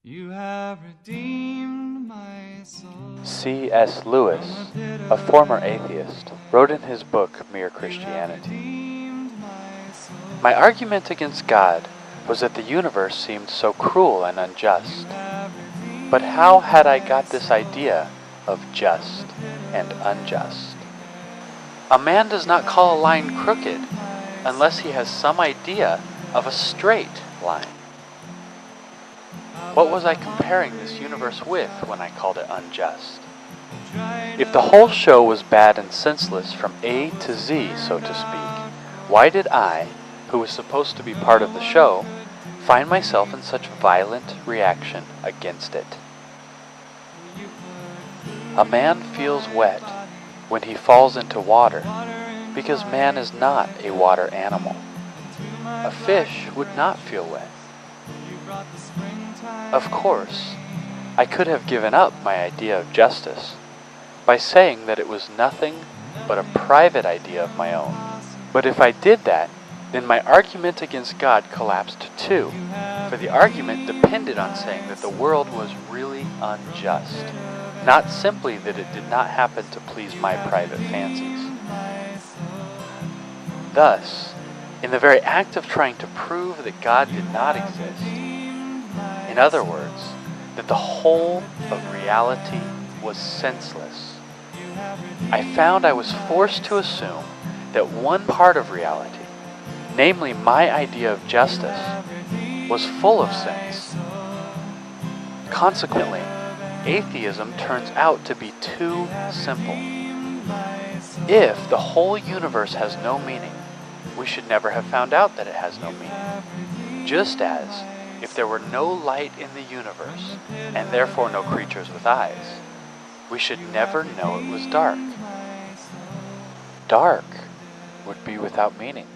You have redeemed my soul. C.S. Lewis, a former atheist, wrote in his book Mere Christianity, "My argument against God was that the universe seemed so cruel and unjust. But how had I got this idea of just and unjust? A man does not call a line crooked unless he has some idea of a straight line. What was I comparing this universe with when I called it unjust? If the whole show was bad and senseless from A to Z, so to speak, why did I, who was supposed to be part of the show, find myself in such violent reaction against it? A man feels wet when he falls into water because man is not a water animal. A fish would not feel wet. Of course, I could have given up my idea of justice by saying that it was nothing but a private idea of my own. But if I did that, then my argument against God collapsed too, for the argument depended on saying that the world was really unjust, not simply that it did not happen to please my private fancies. Thus, in the very act of trying to prove that God did not exist, in other words, that the whole of reality was senseless, I found I was forced to assume that one part of reality, namely my idea of justice, was full of sense. Consequently, atheism turns out to be too simple. If the whole universe has no meaning, we should never have found out that it has no meaning. Just as, if there were no light in the universe, and therefore no creatures with eyes, we should never know it was dark. Dark would be without meaning.